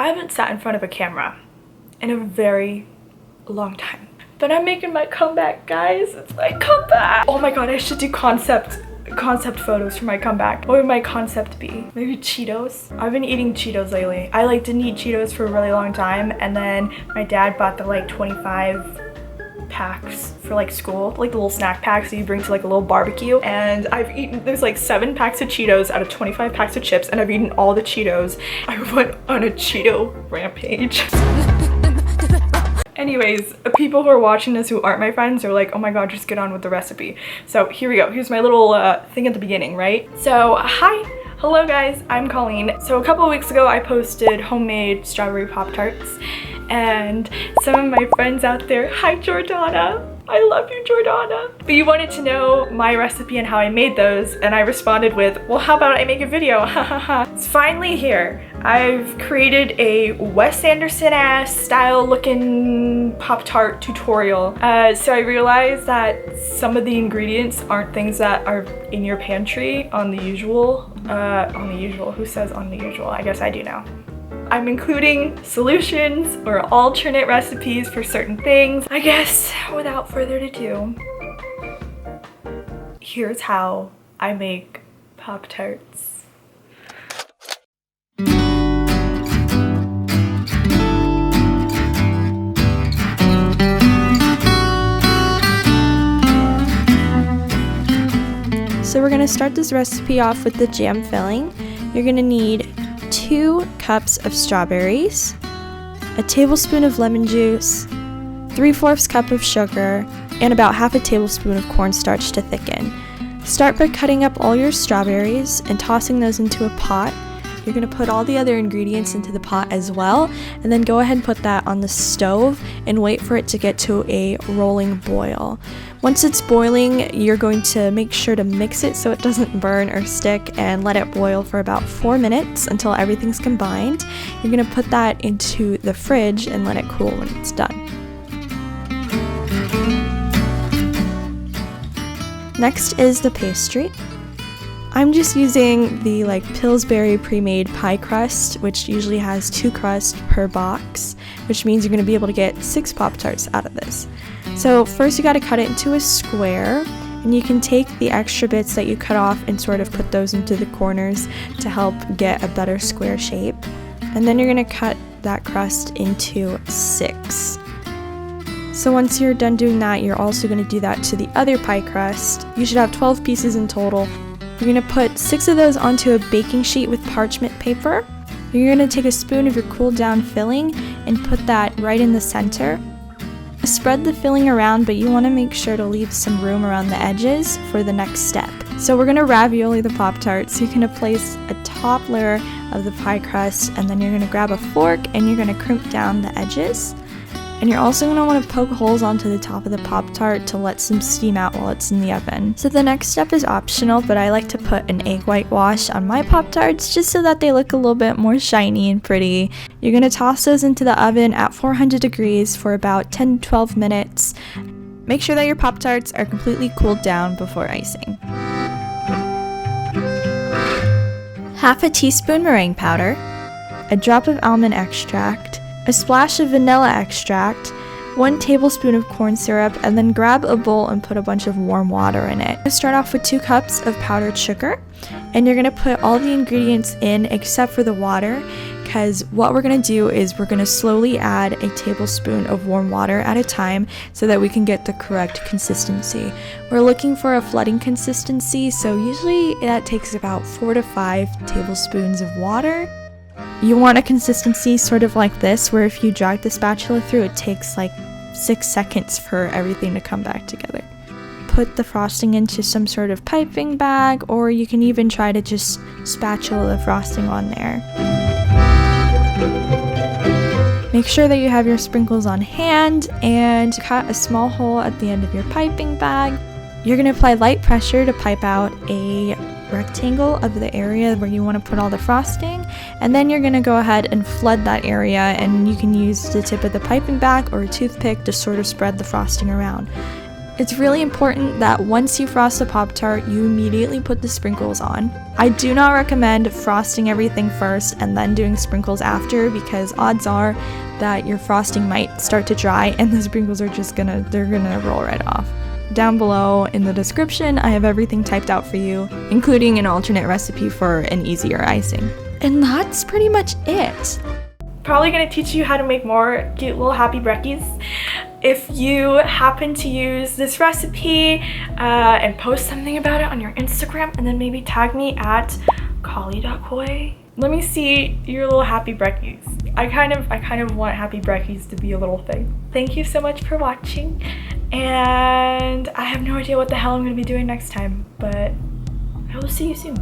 I haven't sat in front of a camera in a very long time, but I'm making my comeback, guys. It's my comeback. Oh my god, I should do concept photos for my comeback. What would my concept be? Maybe Cheetos? I've been eating Cheetos lately. I didn't eat Cheetos for a really long time, and then my dad bought the like 25 packs for like school, like the little snack packs that you bring to like a little barbecue, and I've eaten, there's like 7 packs of Cheetos out of 25 packs of chips, and I've eaten all the Cheetos. I went on a Cheeto rampage. Anyways, people who are watching this who aren't my friends are like, oh my god, just get on with the recipe. So here we go. Here's my little thing at the beginning, right? So hello guys, I'm Colleen. So a couple of weeks ago I posted homemade strawberry Pop-Tarts, and some of my friends out there, hi Jordana, I love you Jordana, but you wanted to know my recipe and how I made those, and I responded with, well, how about I make a video? It's finally here. I've created a Wes Anderson-ass style looking Pop-Tart tutorial. So I realized that some of the ingredients aren't things that are in your pantry on the usual. Who says on the usual? I guess I do now. I'm including solutions or alternate recipes for certain things. I guess without further ado, here's how I make Pop-Tarts. So we're gonna start this recipe off with the jam filling. You're gonna need 2 cups of strawberries, a tablespoon of lemon juice, 3/4 cup of sugar, and about half a tablespoon of cornstarch to thicken. Start by cutting up all your strawberries and tossing those into a pot. You're going to put all the other ingredients into the pot as well, and then go ahead and put that on the stove and wait for it to get to a rolling boil. Once it's boiling, you're going to make sure to mix it so it doesn't burn or stick, and let it boil for about 4 minutes until everything's combined. You're going to put that into the fridge and let it cool when it's done. Next is the pastry. I'm just using the Pillsbury pre-made pie crust, which usually has 2 crusts per box, which means you're going to be able to get 6 Pop-Tarts out of this. So first you got to cut it into a square, and you can take the extra bits that you cut off and sort of put those into the corners to help get a better square shape. And then you're going to cut that crust into 6. So once you're done doing that, you're also going to do that to the other pie crust. You should have 12 pieces in total. You're going to put 6 of those onto a baking sheet with parchment paper. You're going to take a spoon of your cooled down filling and put that right in the center. Spread the filling around, but you want to make sure to leave some room around the edges for the next step. So we're going to ravioli the Pop-Tarts. You're going to place a top layer of the pie crust, and then you're going to grab a fork and you're going to crimp down the edges. And you're also going to want to poke holes onto the top of the Pop-Tart to let some steam out while it's in the oven. So the next step is optional, but I like to put an egg whitewash on my Pop-Tarts just so that they look a little bit more shiny and pretty. You're going to toss those into the oven at 400 degrees for about 10 to 12 minutes. Make sure that your Pop-Tarts are completely cooled down before icing. Half a teaspoon meringue powder, a drop of almond extract, a splash of vanilla extract, 1 tablespoon of corn syrup, and then grab a bowl and put a bunch of warm water in it. Start off with 2 cups of powdered sugar, and you're going to put all the ingredients in except for the water, because what we're going to do is we're going to slowly add a tablespoon of warm water at a time so that we can get the correct consistency. We're looking for a flooding consistency, so usually that takes about 4 to 5 tablespoons of water. You want a consistency sort of like this, where if you drag the spatula through, it takes like 6 seconds for everything to come back together. Put the frosting into some sort of piping bag, or you can even try to just spatula the frosting on there. Make sure that you have your sprinkles on hand and cut a small hole at the end of your piping bag. You're going to apply light pressure to pipe out a rectangle of the area where you want to put all the frosting, and then you're going to go ahead and flood that area, and you can use the tip of the piping bag or a toothpick to sort of spread the frosting around. It's really important that once you frost a Pop-Tart, you immediately put the sprinkles on. I do not recommend frosting everything first and then doing sprinkles after, because odds are that your frosting might start to dry and the sprinkles are just gonna roll right off. Down below in the description, I have everything typed out for you, including an alternate recipe for an easier icing. And that's pretty much it. Probably gonna teach you how to make more cute little happy brekkies. If you happen to use this recipe and post something about it on your Instagram, and then maybe tag me at collie.coy. Let me see your little happy brekkies. I kind of want happy brekkies to be a little thing. Thank you so much for watching, and I have no idea what the hell I'm gonna be doing next time, but I will see you soon.